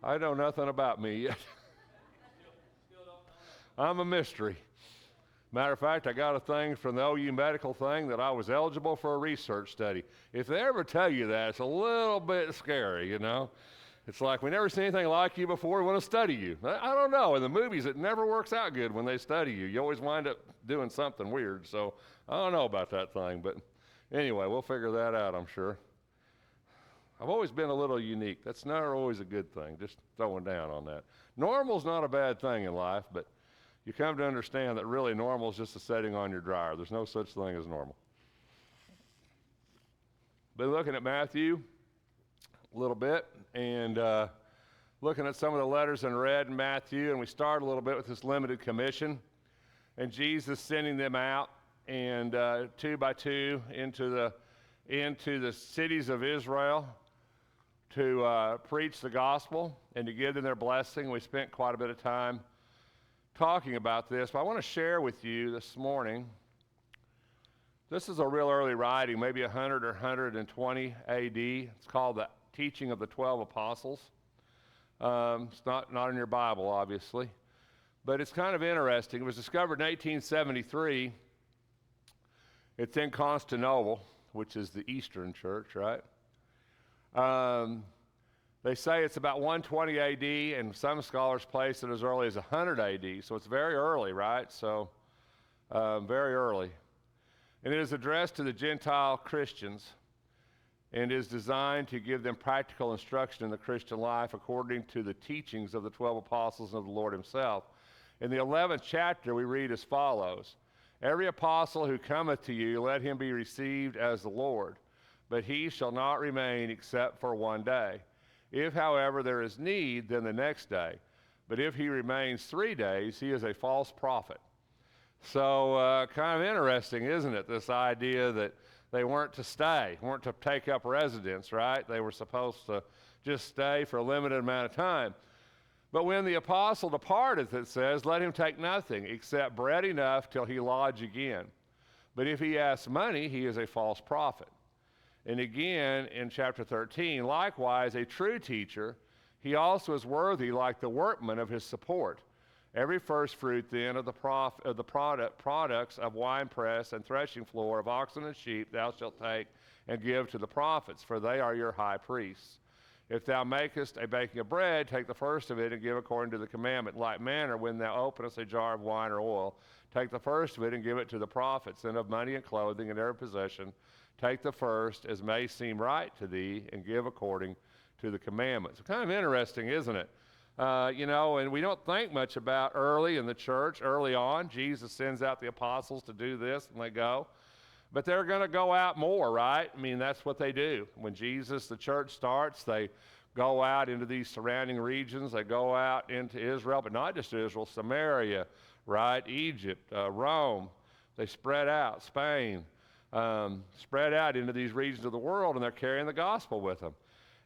I know nothing about me yet. I'm a mystery. Matter of fact, I got a thing from the OU medical thing that I was eligible for a research study. If they ever tell you that, it's a little bit scary, you know. It's like, we never seen anything like you before, we want to study you. I don't know. In the movies, it never works out good when they study you. You always wind up doing something weird. So I don't know about that thing. But anyway, we'll figure that out, I'm sure. I've always been a little unique. That's not always a good thing, just throwing down on that. Normal's not a bad thing in life, but you come to understand that really normal is just a setting on your dryer. There's no such thing as normal. Been looking at Matthew a little bit and looking at some of the letters in red in Matthew, and we start a little bit with this limited commission and Jesus sending them out and two by two into the cities of Israel to preach the gospel and to give them their blessing. We spent quite a bit of time talking about this, but I want to share with you this morning. This is a real early writing, maybe 100 or 120 AD. It's called the Teaching of the 12 Apostles. It's not in your Bible, obviously, but it's kind of interesting. It was discovered in 1873. It's in Constantinople, which is the Eastern Church, right? They say it's about 120 AD, and some scholars place it as early as 100 AD, so it's very early, right? So, very early. And it is addressed to the Gentile Christians and is designed to give them practical instruction in the Christian life according to the teachings of the 12 apostles and of the Lord himself. In the 11th chapter, we read as follows: "Every apostle who cometh to you, let him be received as the Lord, but he shall not remain except for one day. If, however, there is need, then the next day. But if he remains 3 days, he is a false prophet." So kind of interesting, isn't it, this idea that they weren't to stay, weren't to take up residence, right? They were supposed to just stay for a limited amount of time. "But when the apostle departeth," it says, "let him take nothing except bread enough till he lodge again. But if he asks money, he is a false prophet." And again, in chapter 13, "Likewise, a true teacher, he also is worthy like the workman of his support. Every first fruit then of the products of winepress and threshing floor of oxen and sheep thou shalt take and give to the prophets, for they are your high priests. If thou makest a baking of bread, take the first of it and give according to the commandment. In like manner, when thou openest a jar of wine or oil, take the first of it and give it to the prophets. And of money and clothing and every possession, take the first as may seem right to thee, and give according to the commandments." Kind of interesting, isn't it? You know, and we don't think much about early in the church, early on. Jesus sends out the apostles to do this, and they go. But they're going to go out more, right? I mean, that's what they do. When the church starts, they go out into these surrounding regions. They go out into Israel, but not just Israel, Samaria, right? Egypt, Rome. They spread out, Spain, spread out into these regions of the world, and they're carrying the gospel with them.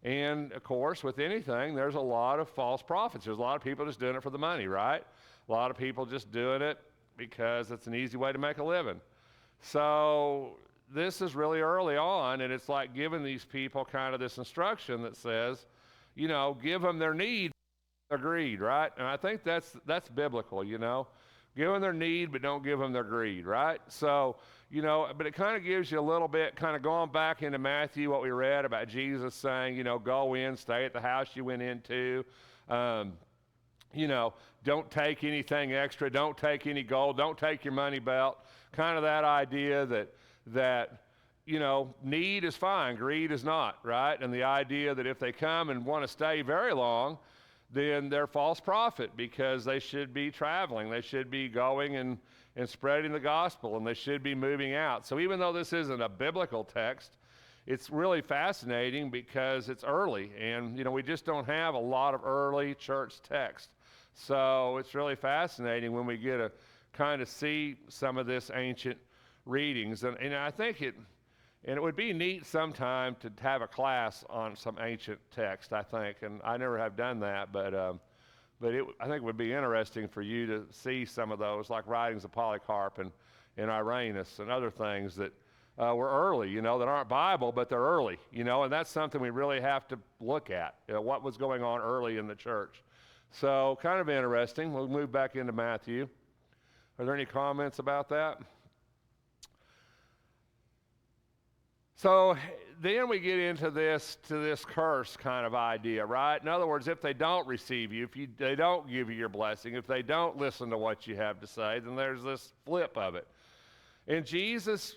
And, of course, with anything, there's a lot of false prophets. There's a lot of people just doing it for the money, right? A lot of people just doing it because it's an easy way to make a living. So this is really early on, and it's like giving these people kind of this instruction that says, you know, give them their need, their greed, right? And I think that's biblical, you know. Give them their need, but don't give them their greed, right? So, you know, but it kind of gives you a little bit, kind of going back into Matthew, what we read about Jesus saying, you know, go in, stay at the house you went into. You know, don't take anything extra, don't take any gold, don't take your money belt. Kind of that idea that you know, need is fine, greed is not, right? And the idea that if they come and want to stay very long, then they're false prophet, because they should be traveling, they should be going and spreading the gospel, and they should be moving out. So even though this isn't a biblical text, it's really fascinating because it's early, and you know, we just don't have a lot of early church text. So it's really fascinating when we get to kind of see some of this ancient readings, and I think it would be neat sometime to have a class on some ancient text, I think, and I never have done that, but I think it would be interesting for you to see some of those, like writings of Polycarp and Irenaeus and other things that were early, that aren't Bible, but they're early, and that's something we really have to look at, what was going on early in the church. So kind of interesting. We'll move back into Matthew. Are there any comments about that? So then we get into this curse kind of idea, right? In other words, if they don't receive you, they don't give you your blessing, if they don't listen to what you have to say, then there's this flip of it. And Jesus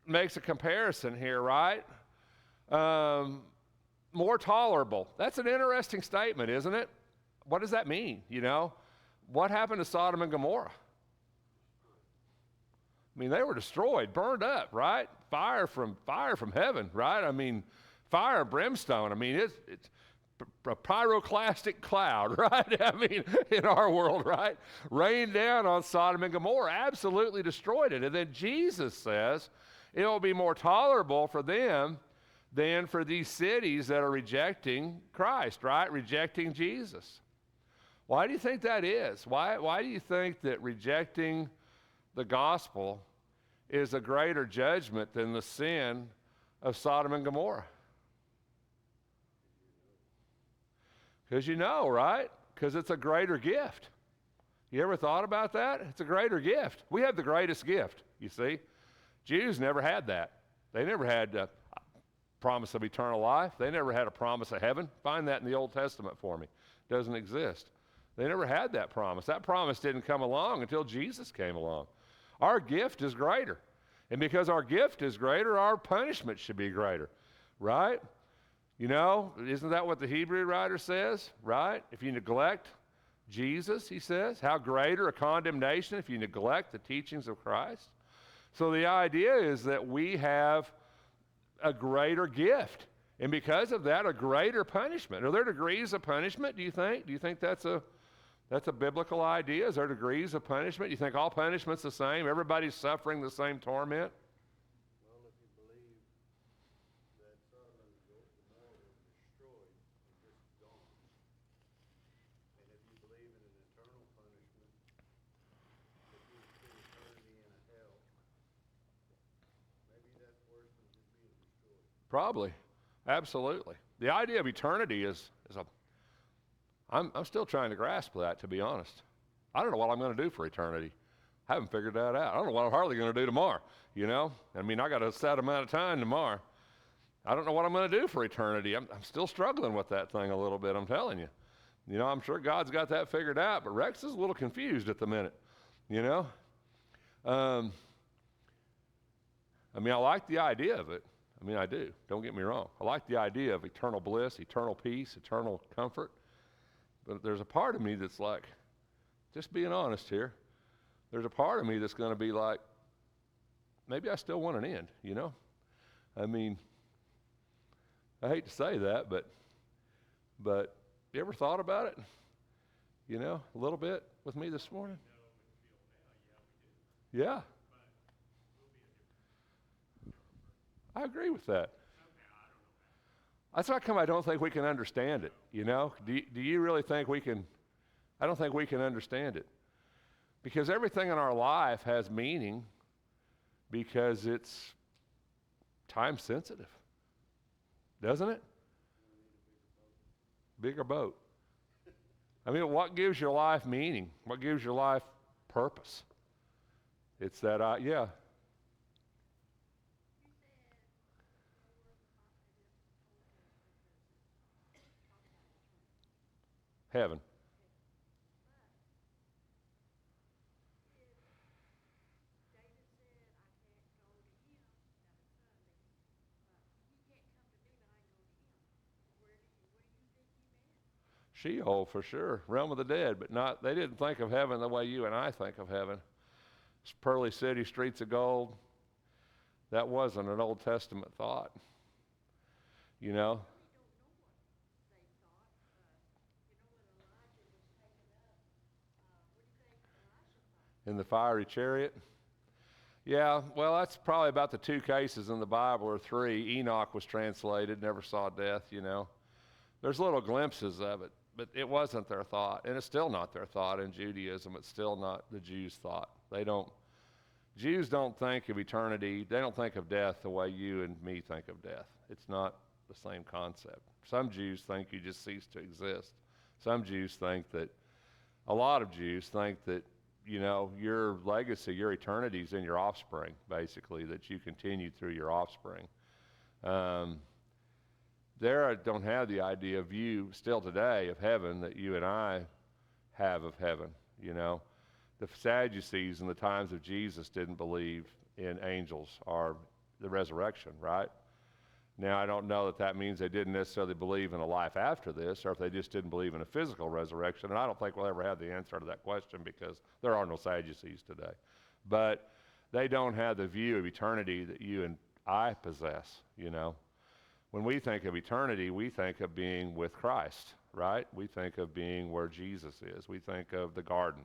makes a comparison here, right? More tolerable. That's an interesting statement, isn't it? What does that mean? What happened to Sodom and Gomorrah? I mean, they were destroyed, burned up, right? Fire from heaven, right? I mean, fire and brimstone. I mean, it's a pyroclastic cloud, right? I mean, in our world, right? Rained down on Sodom and Gomorrah, absolutely destroyed it. And then Jesus says it will be more tolerable for them than for these cities that are rejecting Christ, right? Rejecting Jesus. Why do you think that is? Why do you think that rejecting the gospel is a greater judgment than the sin of Sodom and Gomorrah? Because right? Because it's a greater gift. You ever thought about that? It's a greater gift. We have the greatest gift, you see. Jews never had that. They never had a promise of eternal life. They never had a promise of heaven. Find that in the Old Testament for me. It doesn't exist. They never had that promise. That promise didn't come along until Jesus came along. Our gift is greater. And because our gift is greater, our punishment should be greater, right? Isn't that what the Hebrew writer says, right? If you neglect Jesus, he says, how greater a condemnation if you neglect the teachings of Christ? So the idea is that we have a greater gift. And because of that, a greater punishment. Are there degrees of punishment, do you think? Do you think that's a biblical idea? Is there degrees of punishment? Do you think all punishment's the same? Everybody's suffering the same torment? Well, if you believe that Sodom and Gomorrah was destroyed, it's just gone. And if you believe in an eternal punishment, if you spend eternity in a hell, maybe that's worse than just being destroyed. Probably. Absolutely. The idea of eternity is I'm still trying to grasp that, to be honest. I don't know what I'm going to do for eternity. I haven't figured that out. I don't know what I'm hardly going to do tomorrow, I mean, I got a set amount of time tomorrow. I don't know what I'm going to do for eternity. I'm still struggling with that thing a little bit, I'm telling you. I'm sure God's got that figured out, but Rex is a little confused at the minute, I mean, I like the idea of it. I mean, I do. Don't get me wrong. I like the idea of eternal bliss, eternal peace, eternal comfort. But there's a part of me that's like, just being honest here, there's a part of me that's going to be like, maybe I still want an end, I mean, I hate to say that, but you ever thought about it, a little bit with me this morning? Yeah. I agree with that. That's how come I don't think we can understand it, Do you really think we can? I don't think we can understand it. Because everything in our life has meaning because it's time sensitive. Doesn't it? Bigger boat. I mean, what gives your life meaning? What gives your life purpose? It's that, yeah. Heaven. Sheol for sure, realm of the dead, but not. They didn't think of heaven the way you and I think of heaven. It's pearly city, streets of gold. That wasn't an Old Testament thought, In the fiery chariot. Yeah, well, that's probably about the 2 cases in the Bible, or 3. Enoch was translated, never saw death, There's little glimpses of it, but it wasn't their thought, and it's still not their thought in Judaism. It's still not the Jews' thought. They don't, Jews don't think of eternity, they don't think of death the way you and me think of death. It's not the same concept. Some Jews think you just cease to exist. Some Jews think that, a lot of Jews think that, your legacy, your eternity is in your offspring, basically, that you continue through your offspring. There don't have the idea of you still today of heaven that you and I have of heaven, The Sadducees in the times of Jesus didn't believe in angels or the resurrection, right? Now, I don't know that means they didn't necessarily believe in a life after this, or if they just didn't believe in a physical resurrection. And I don't think we'll ever have the answer to that question because there are no Sadducees today. But they don't have the view of eternity that you and I possess, When we think of eternity, we think of being with Christ, right? We think of being where Jesus is. We think of the garden.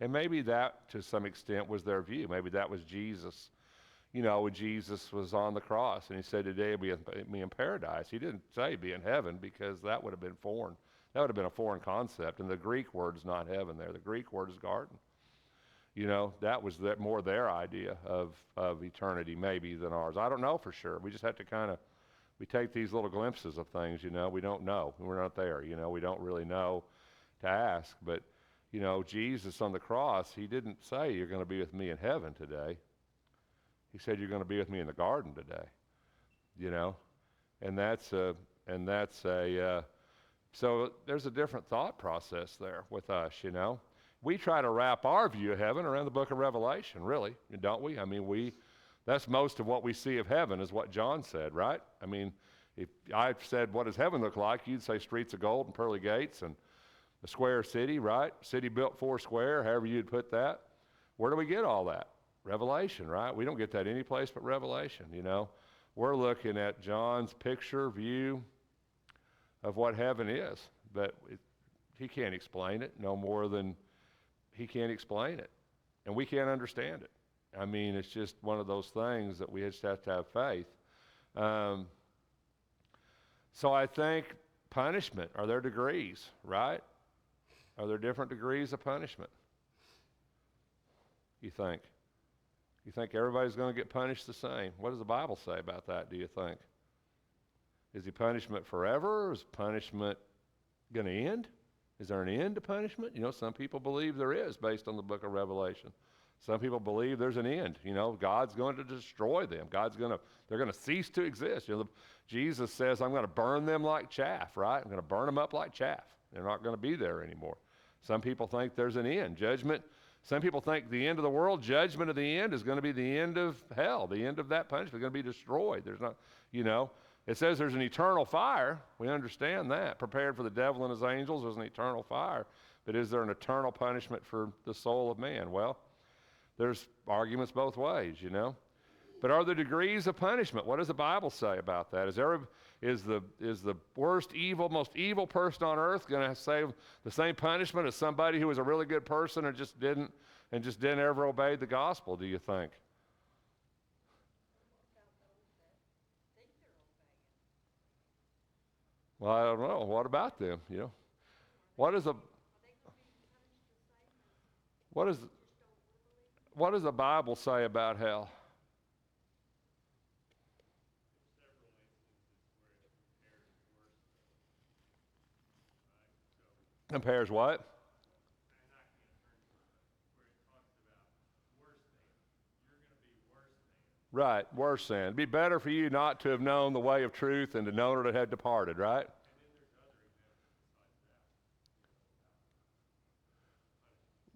And maybe that, to some extent, was their view. Maybe that was Jesus, when Jesus was on the cross and he said, today be in paradise. He didn't say be in heaven because that would have been foreign. That would have been a foreign concept. And the Greek word is not heaven there. The Greek word is garden. That was more their idea of eternity maybe than ours. I don't know for sure. We just have to we take these little glimpses of things, we don't know. We're not there, we don't really know to ask. But, Jesus on the cross, he didn't say you're going to be with me in heaven today. He said you're going to be with me in the garden today, so there's a different thought process there with us, We try to wrap our view of heaven around the book of Revelation, really, don't we? I mean, that's most of what we see of heaven is what John said, right? I mean, if I said, what does heaven look like? You'd say streets of gold and pearly gates and a square city, right? City built four square, however you'd put that. Where do we get all that? Revelation, right? We don't get that any place but Revelation, We're looking at John's picture view of what heaven is, but he can't explain it no more than he can't explain it, and we can't understand it. I mean, it's just one of those things that we just have to have faith. So I think punishment, are there degrees, right? Are there different degrees of punishment? You think? You think everybody's going to get punished the same? What does the Bible say about that, do you think? Is the punishment forever? Is punishment going to end? Is there an end to punishment? Some people believe there is based on the book of Revelation. Some people believe there's an end. God's going to destroy them. They're going to cease to exist. Jesus says, I'm going to burn them like chaff, right? I'm going to burn them up like chaff. They're not going to be there anymore. Some people think there's an end. Judgment. Some people think the end of the world, judgment of the end is going to be the end of hell, the end of that punishment. It's going to be destroyed. There's not, it says there's an eternal fire. We understand that. Prepared for the devil and his angels, there's an eternal fire. But is there an eternal punishment for the soul of man? Well, there's arguments both ways, But are there degrees of punishment? What does the Bible say about that? Is the worst evil, most evil person on earth going to save the same punishment as somebody who was a really good person and just didn't ever obey the gospel, do you think? Well, I don't know. What about them? What does the Bible say about hell? Compares what? Right, worse than. It'd be better for you not to have known the way of truth and to know that it had departed, right?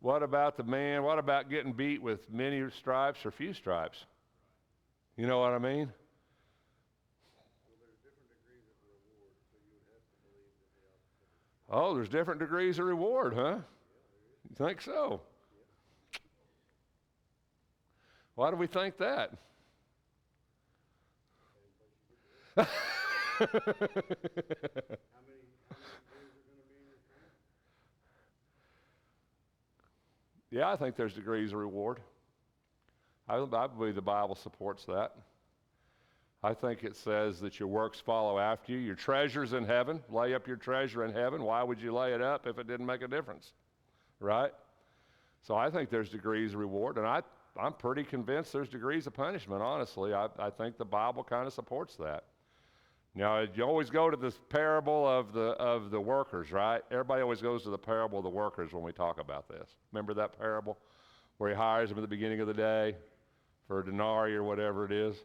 What about what about getting beat with many stripes or few stripes? You know what I mean? Well, there's different degrees of reward, so you would have to believe that the opposite. Oh, there's different degrees of reward, huh? You think so? Why do we think that? How many degrees are going to be in your country? Yeah, I think there's degrees of reward. I believe the Bible supports that. I think it says that your works follow after you. Your treasure's in heaven. Lay up your treasure in heaven. Why would you lay it up if it didn't make a difference? Right? So I think there's degrees of reward. And I'm pretty convinced there's degrees of punishment, honestly. I think the Bible kind of supports that. Now, you always go to this parable of the workers, right? Everybody always goes to the parable of the workers when we talk about this. Remember that parable where he hires them at the beginning of the day for a denarii or whatever it is?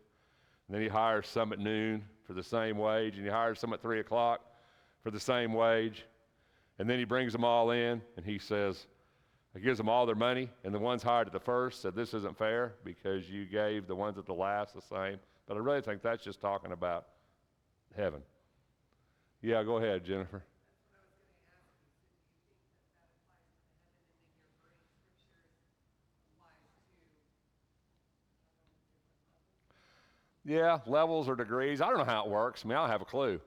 And then he hires some at noon for the same wage, and he hires some at 3 o'clock for the same wage. And then he brings them all in, and he says, he gives them all their money, and the ones hired at the first said, this isn't fair because you gave the ones at the last the same. But I really think that's just talking about heaven. Yeah, go ahead, Jennifer. Yeah, levels or degrees. I don't know how it works. I mean, I don't have a clue.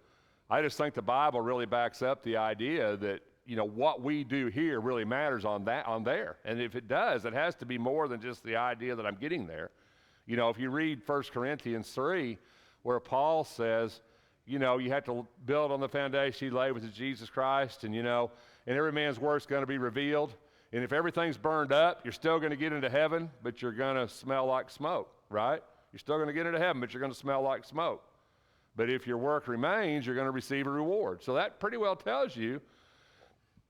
I just think the Bible really backs up the idea that, you know, what we do here really matters on there. And if it does, it has to be more than just the idea that I'm getting there. You know, if you read 1 Corinthians 3, where Paul says, you know, you have to build on the foundation he laid, which is Jesus Christ, and, you know, and every man's work's going to be revealed. And if everything's burned up, you're still going to get into heaven, but you're going to smell like smoke, right? You're still going to get into heaven, but you're going to smell like smoke. But if your work remains, you're going to receive a reward. So that pretty well tells you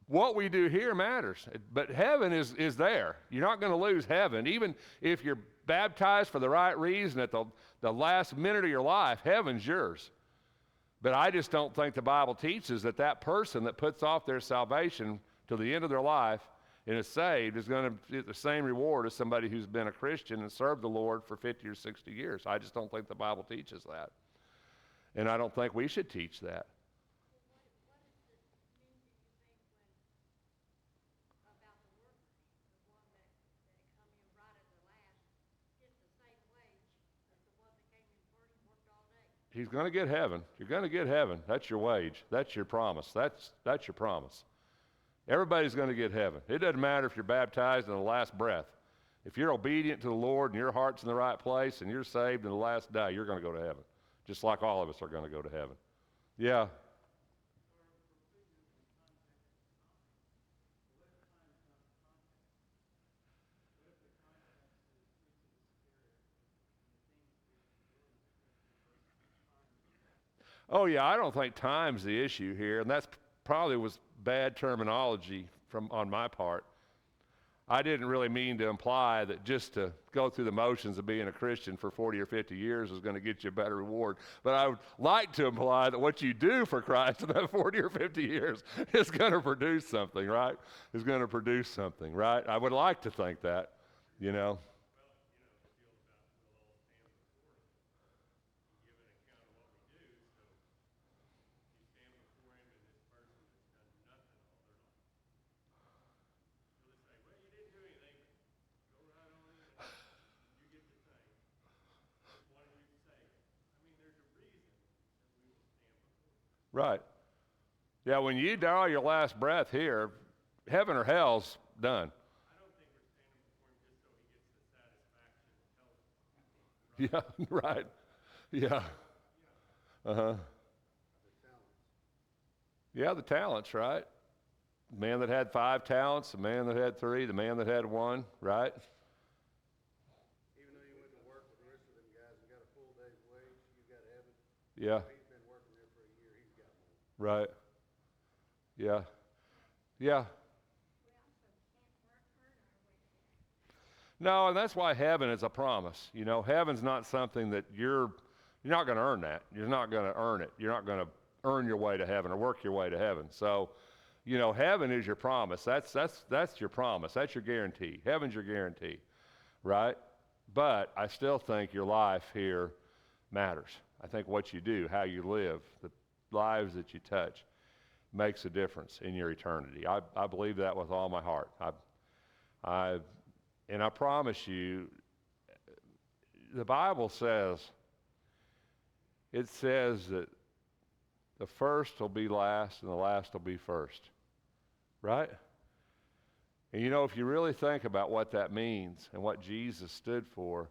what we do here matters. But heaven is there. You're not going to lose heaven. Even if you're baptized for the right reason at the last minute of your life, heaven's yours. But I just don't think the Bible teaches that that person that puts off their salvation to the end of their life and is saved is going to get the same reward as somebody who's been a Christian and served the Lord for 50 or 60 years. I just don't think the Bible teaches that. And I don't think we should teach that. He's going to get heaven. You're going to get heaven. That's your wage. That's your promise. That's your promise. Everybody's going to get heaven. It doesn't matter if you're baptized in the last breath. If you're obedient to the Lord and your heart's in the right place and you're saved in the last day, you're going to go to heaven. Just like all of us are going to go to heaven. Yeah. Oh, yeah, I don't think time's the issue here, and that's probably was bad terminology on my part. I didn't really mean to imply that just to go through the motions of being a Christian for 40 or 50 years is going to get you a better reward. But I would like to imply that what you do for Christ in that 40 or 50 years is going to produce something, right? Is going to produce something, right? I would like to think that, you know. Right. Yeah, when you draw your last breath here, heaven or hell's done. Yeah, right. Yeah. Uh-huh. Yeah, the talents, right? The man that had 5 talents, the man that had 3, the man that had 1, right? Even though you went to work with the rest of them guys and got a full day's wage, you got heaven. Yeah. He's been working there for a year, he's got more. Right. Yeah. Yeah. No, and that's why heaven is a promise. You know, heaven's not something that you're not going to earn that. You're not going to earn it. You're not going to earn your way to heaven or work your way to heaven. So, you know, heaven is your promise. That's your promise. That's your guarantee. Heaven's your guarantee, right? But I still think your life here matters. I think what you do, how you live, the lives that you touch makes a difference in your eternity. I believe that with all my heart. And I promise you, the Bible says, it says that the first will be last and the last will be first, right? And you know, if you really think about what that means and what Jesus stood for,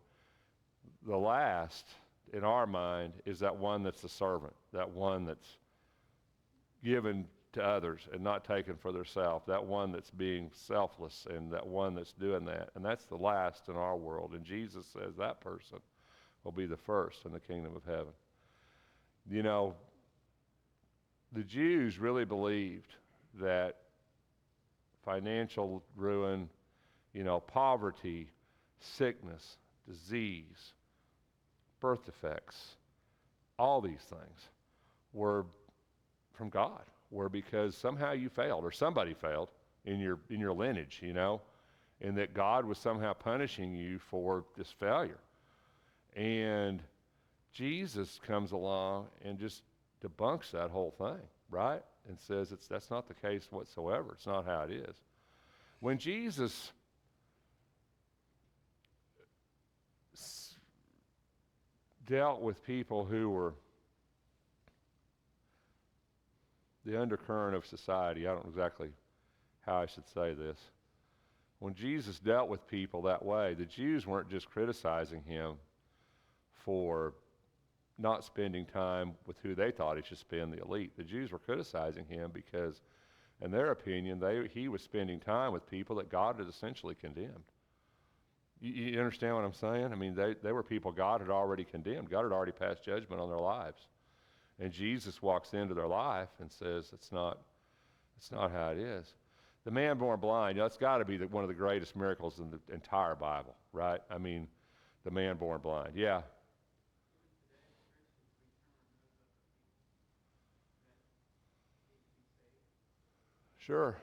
the last, in our mind, is that one that's the servant, that one that's given to others and not taking for themselves, that one that's being selfless and that one that's doing that. And that's the last in our world. And Jesus says that person will be the first in the kingdom of heaven. You know, the Jews really believed that financial ruin, poverty, sickness, disease, birth defects, all these things were from God, were because somehow you failed or somebody failed in your lineage, and that God was somehow punishing you for this failure. And Jesus comes along and just debunks that whole thing, right? And says that's not the case whatsoever. It's not how it is. When Jesus dealt with people who were the undercurrent of society, I don't know exactly how I should say this. When Jesus dealt with people that way, the Jews weren't just criticizing him for not spending time with who they thought he should spend, the elite. The Jews were criticizing him because, in their opinion, he was spending time with people that God had essentially condemned. You understand what I'm saying? I mean, they were people God had already condemned. God had already passed judgment on their lives. And Jesus walks into their life and says, it's not how it is. The man born blind, it's got to be one of the greatest miracles in the entire Bible, right? I mean, the man born blind. Yeah. Sure.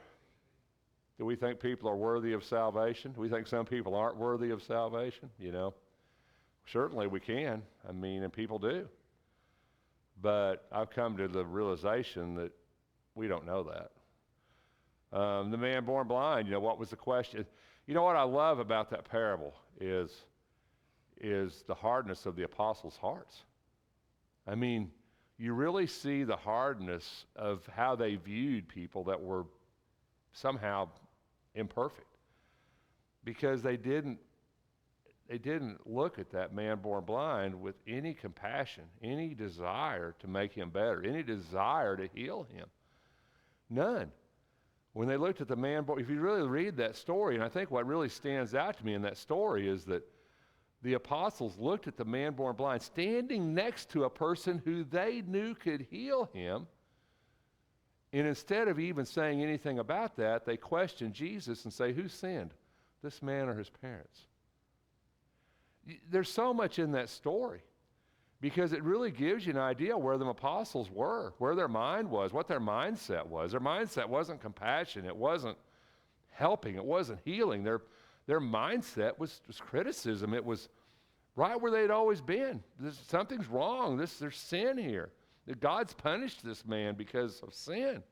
Do we think people are worthy of salvation? Do we think some people aren't worthy of salvation? Certainly we can. I mean, and people do. But I've come to the realization that we don't know that. The man born blind, what was the question? What I love about that parable is the hardness of the apostles' hearts. I mean, you really see the hardness of how they viewed people that were somehow imperfect, because they didn't look at that man born blind with any compassion, any desire to make him better, any desire to heal him. None. When they looked at the man born, if you really read that story, and I think what really stands out to me in that story is that the apostles looked at the man born blind standing next to a person who they knew could heal him, and instead of even saying anything about that, they question Jesus and say, who sinned, this man or his parents? There's so much in that story, because it really gives you an idea where the apostles were, where their mind was, what their mindset was. Their mindset wasn't compassion. It wasn't helping. It wasn't healing. Their mindset was criticism. It was right where they'd always been. Something's wrong. There's sin here. That God's punished this man because of sin.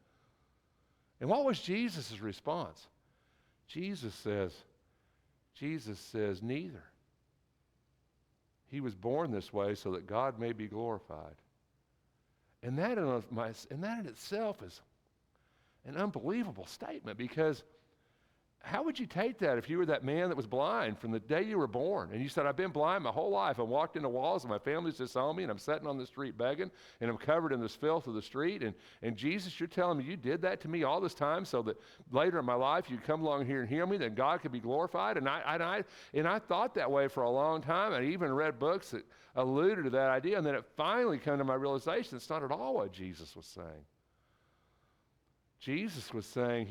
And what was Jesus' response? Jesus says, neither. He was born this way so that God may be glorified. And that in itself is an unbelievable statement, because how would you take that if you were that man that was blind from the day you were born, and you said, I've been blind my whole life. I walked into walls and my family's disowned me, and I'm sitting on the street begging, and I'm covered in this filth of the street, and Jesus, you're telling me you did that to me all this time so that later in my life you'd come along here and heal me, that God could be glorified? And I thought that way for a long time. I even read books that alluded to that idea, and then it finally came to my realization it's not at all what Jesus was saying. Jesus was saying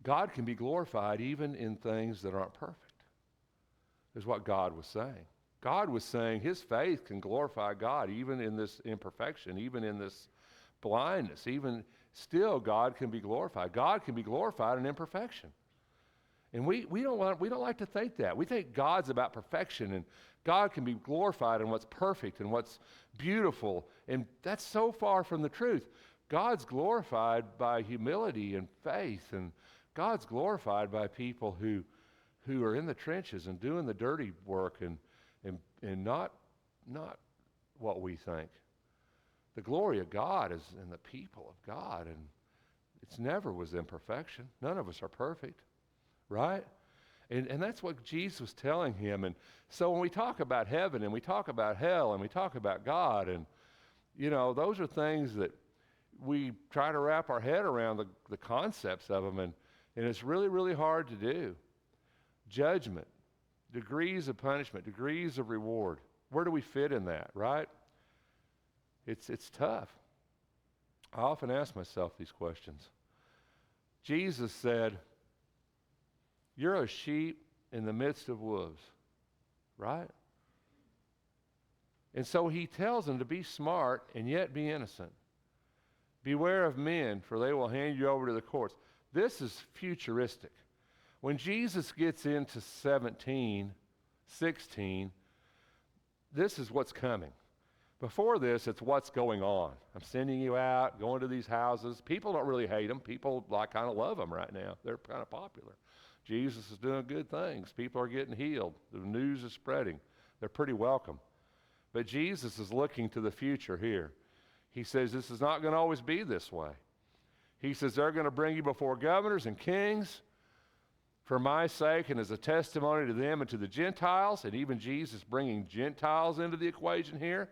God can be glorified even in things that aren't perfect, is what God was saying. God was saying his faith can glorify God even in this imperfection, even in this blindness, even still God can be glorified. God can be glorified in imperfection. And we don't like to think that. We think God's about perfection, and God can be glorified in what's perfect and what's beautiful, and that's so far from the truth. God's glorified by humility and faith, and God's glorified by people who are in the trenches and doing the dirty work and not what we think. The glory of God is in the people of God, and it's never was imperfection. None of us are perfect, right? And that's what Jesus was telling him. And so when we talk about heaven and we talk about hell and we talk about God, and those are things that we try to wrap our head around the concepts of them, and it's really, really hard to do. Judgment, degrees of punishment, degrees of reward. Where do we fit in that, right? It's tough. I often ask myself these questions. Jesus said, you're a sheep in the midst of wolves, right? And so he tells them to be smart and yet be innocent. Beware of men, for they will hand you over to the courts. This is futuristic. When Jesus gets into 17, 16, this is what's coming. Before this, it's what's going on. I'm sending you out, going to these houses. People don't really hate them. People kind of love them right now. They're kind of popular. Jesus is doing good things. People are getting healed. The news is spreading. They're pretty welcome. But Jesus is looking to the future here. He says this is not going to always be this way. He says they're going to bring you before governors and kings for my sake and as a testimony to them and to the Gentiles, and even Jesus bringing Gentiles into the equation here,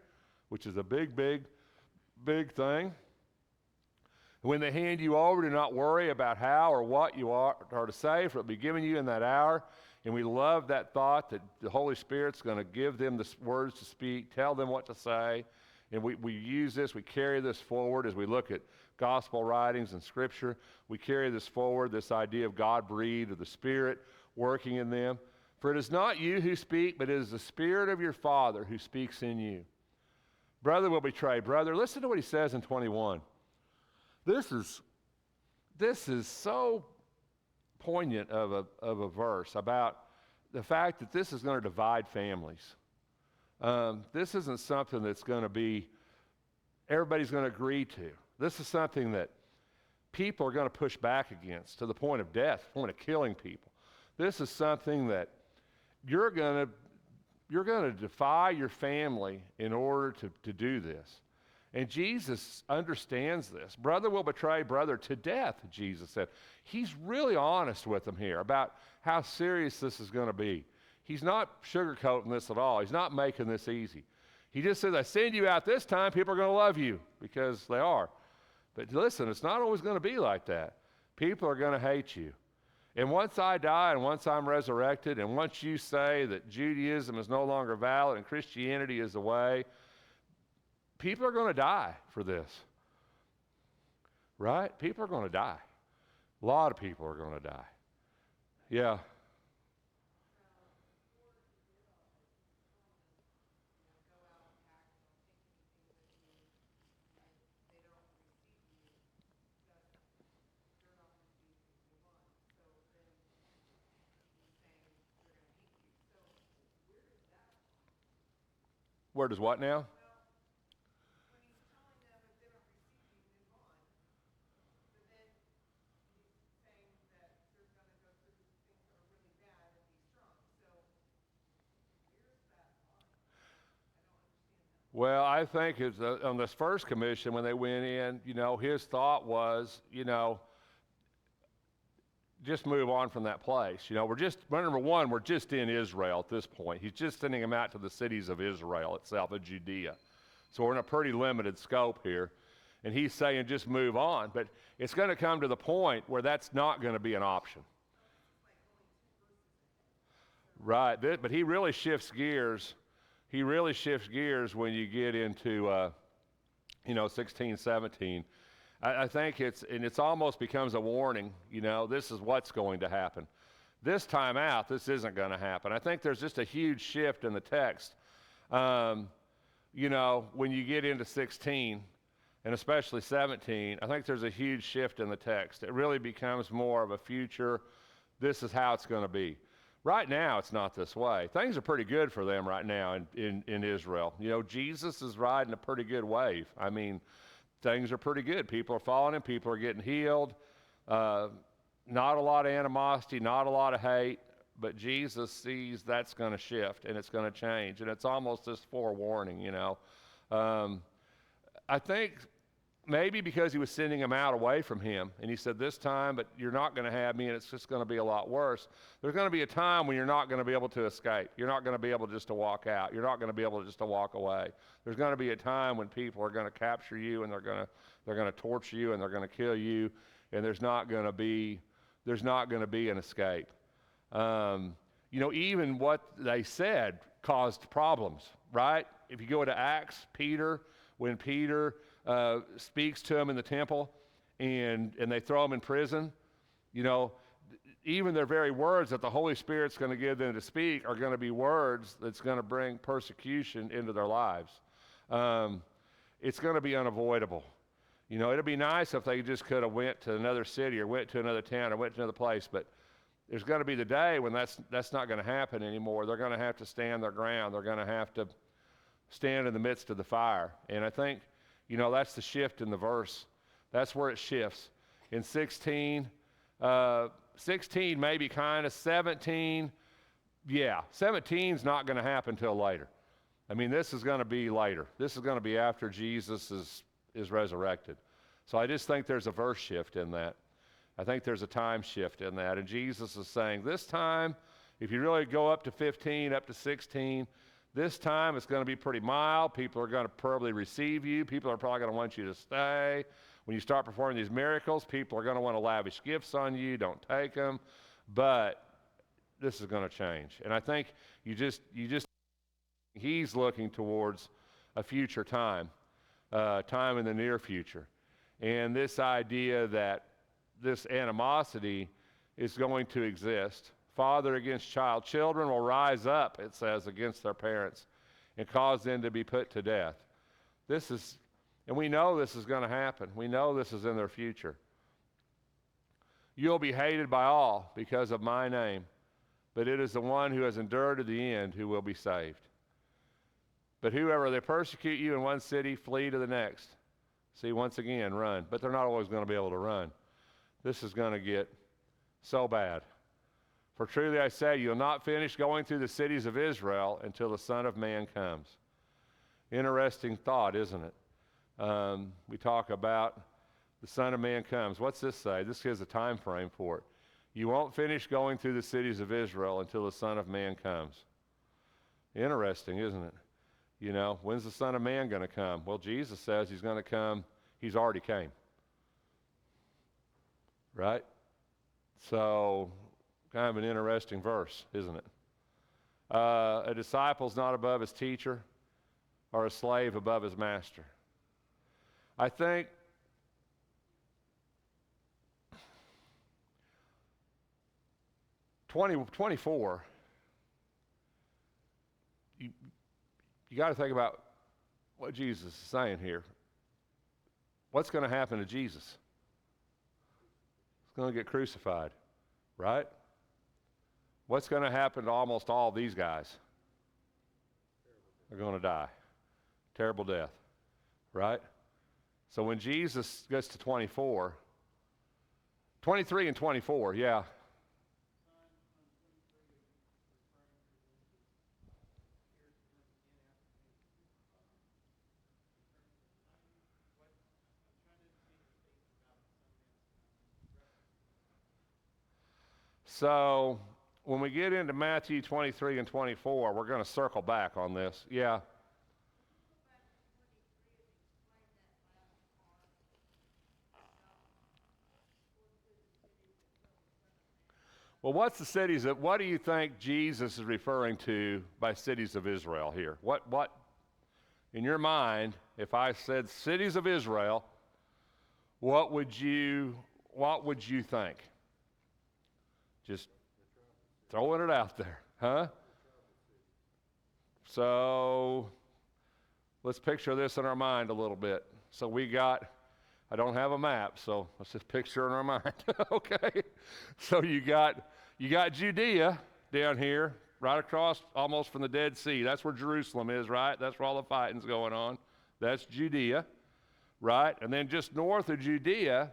which is a big, big, big thing. When they hand you over, do not worry about how or what you are to say, for it will be given you in that hour. And we love that thought that the Holy Spirit's going to give them the words to speak, tell them what to say. And we use this, we carry this forward as we look at gospel writings and scripture. We carry this forward, this idea of God-breathed, of the Spirit working in them. For it is not you who speak, but it is the Spirit of your Father who speaks in you. Brother will betray brother. Listen to what he says in 21. This is so poignant of a verse about the fact that this is going to divide families. This isn't something that's going to be, everybody's going to agree to. This is something that people are going to push back against to the point of death, point of killing people. This is something that you're going to defy your family in order to do this. And Jesus understands this. Brother will betray brother to death, Jesus said. He's really honest with them here about how serious this is going to be. He's not sugarcoating this at all. He's not making this easy. He just says, I send you out this time, people are going to love you, because they are. But listen, it's not always going to be like that. People are going to hate you. And once I die and once I'm resurrected and once you say that Judaism is no longer valid and Christianity is the way, people are going to die for this, right? People are going to die. A lot of people are going to die. Yeah. Where does what now? Well, I think it's on this first commission when they went in, his thought was, just move on from that place. Number one, we're just in Israel at this point. He's just sending them out to the cities of Israel itself, of Judea. So we're in a pretty limited scope here. And he's saying just move on. But it's going to come to the point where that's not going to be an option. Right, but he really shifts gears. He really shifts gears when you get into, 16, 17. I think it's almost becomes a warning, this is what's going to happen. This time out, this isn't going to happen. I think there's just a huge shift in the text. When you get into 16, and especially 17, I think there's a huge shift in the text. It really becomes more of a future, this is how it's going to be. Right now, it's not this way. Things are pretty good for them right now in Israel. Jesus is riding a pretty good wave. I mean, things are pretty good. People are following him. People are getting healed. Not a lot of animosity, not a lot of hate, but Jesus sees that's going to shift and it's going to change. And it's almost this forewarning, I think maybe because he was sending them out away from him. And he said, this time, but you're not going to have me, and it's just going to be a lot worse. There's going to be a time when you're not going to be able to escape. You're not going to be able just to walk out. You're not going to be able just to walk away. There's going to be a time when people are going to capture you, and they're going to torture you, and they're going to kill you, and there's not going to be an escape. Even what they said caused problems, right? If you go to Acts, when Peter speaks to him in the temple and they throw him in prison, even their very words that the Holy Spirit's going to give them to speak are going to be words that's going to bring persecution into their lives. It's going to be unavoidable. It'd be nice if they just could have went to another city or went to another town or went to another place, but there's going to be the day when that's not going to happen anymore. They're going to have to stand their ground. They're going to have to stand in the midst of the fire. And I think, that's the shift in the verse. That's where it shifts. In 16 maybe kind of, 17, 17's not going to happen till later. I mean, this is going to be later. This is going to be after Jesus is resurrected. So I just think there's a verse shift in that. I think there's a time shift in that. And Jesus is saying, this time, if you really go up to 15, up to 16, this time it's going to be pretty mild. People are going to probably receive you. People are probably going to want you to stay. When you start performing these miracles, people are going to want to lavish gifts on you. Don't take them. But this is going to change. And I think he's looking towards a future time, time in the near future. And this idea that this animosity is going to exist. Father against child. Children will rise up, it says, against their parents and cause them to be put to death. And we know this is going to happen. We know this is in their future. You'll be hated by all because of my name, but it is the one who has endured to the end who will be saved. But whoever they persecute you in one city, flee to the next. See, once again, run. But they're not always going to be able to run. This is going to get so bad. For truly I say, you'll not finish going through the cities of Israel until the Son of Man comes. Interesting thought, isn't it? We talk about the Son of Man comes. What's this say? This gives a time frame for it. You won't finish going through the cities of Israel until the Son of Man comes. Interesting, isn't it? When's the Son of Man going to come? Well, Jesus says he's going to come. He's already came. Right? So, kind of an interesting verse, isn't it? A disciple's not above his teacher, or a slave above his master. I think '24. You got to think about what Jesus is saying here. What's going to happen to Jesus? He's going to get crucified, right? What's going to happen to almost all these guys? They're going to die. Terrible death, right? So when Jesus gets to 23 and 24, yeah. So when we get into Matthew 23 and 24, we're going to circle back on this. Yeah. Well, what do you think Jesus is referring to by cities of Israel here? What, in your mind, if I said cities of Israel, what would you think? Just throwing it out there, huh? So let's picture this in our mind a little bit. So I don't have a map, so let's just picture in our mind, okay? So you got Judea down here, right across almost from the Dead Sea. That's where Jerusalem is, right? That's where all the fighting's going on. That's Judea, right? And then just north of Judea,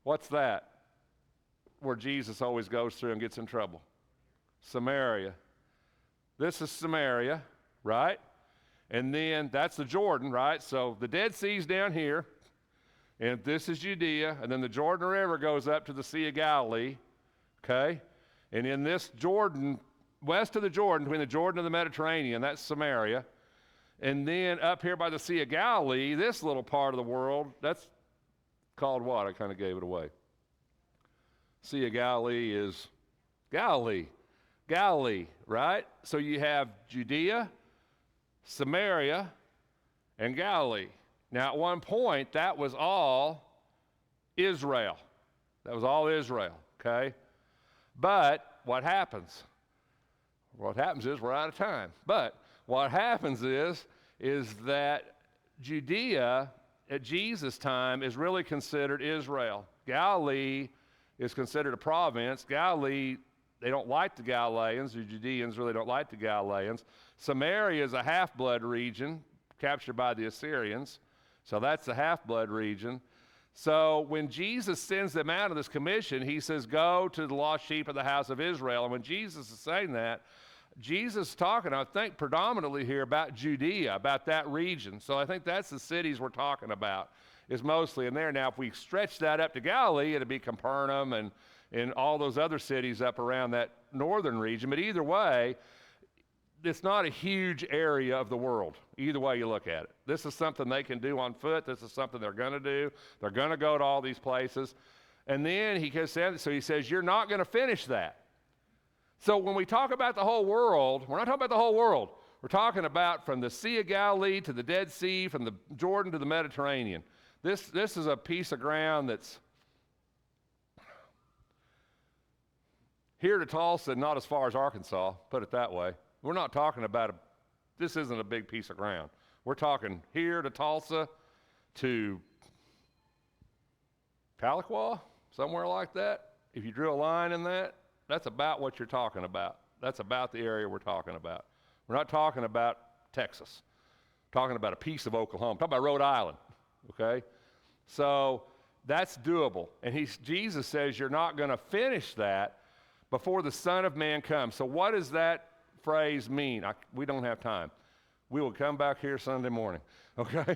what's that? Where Jesus always goes through and gets in trouble. Samaria. This is Samaria, right? And then that's the Jordan, right? So the Dead Sea's down here. And this is Judea, and then the Jordan River goes up to the Sea of Galilee, okay? And in this Jordan, west of the Jordan, between the Jordan and the Mediterranean, that's Samaria. And then up here by the Sea of Galilee, this little part of the world, that's called what? I kind of gave it away. Sea of Galilee is Galilee. Galilee, right? So you have Judea, Samaria, and Galilee. Now, at one point, that was all Israel. That was all Israel, okay? But what happens? What happens is we're out of time. But what happens is that Judea at Jesus' time is really considered Israel. Galilee is considered a province. Galilee, they don't like the Galileans. The Judeans really don't like the Galileans. Samaria is a half-blood region captured by the Assyrians. So that's the half-blood region. So when Jesus sends them out of this commission, he says, go to the lost sheep of the house of Israel. And when Jesus is saying that, Jesus is talking, I think, predominantly here about Judea, about that region. So I think that's the cities we're talking about, is mostly in there. Now, if we stretch that up to Galilee, it'd be Capernaum and all those other cities up around that northern region. But either way, it's not a huge area of the world, either way you look at it. This is something they can do on foot. This is something they're going to do. They're going to go to all these places. And then he says, you're not going to finish that. So when we talk about the whole world, we're not talking about the whole world. We're talking about from the Sea of Galilee to the Dead Sea, from the Jordan to the Mediterranean. This is a piece of ground that's here to Tulsa, not as far as Arkansas, put it that way. We're not talking about this isn't a big piece of ground. We're talking here to Tulsa to Tahlequah, somewhere like that. If you drew a line in that, that's about what you're talking about. That's about the area we're talking about. We're not talking about Texas. We're talking about a piece of Oklahoma. We're talking about Rhode Island, okay? So that's doable. And Jesus says you're not going to finish that before the Son of Man comes. So what does that phrase mean? We don't have time. We will come back here Sunday morning, okay?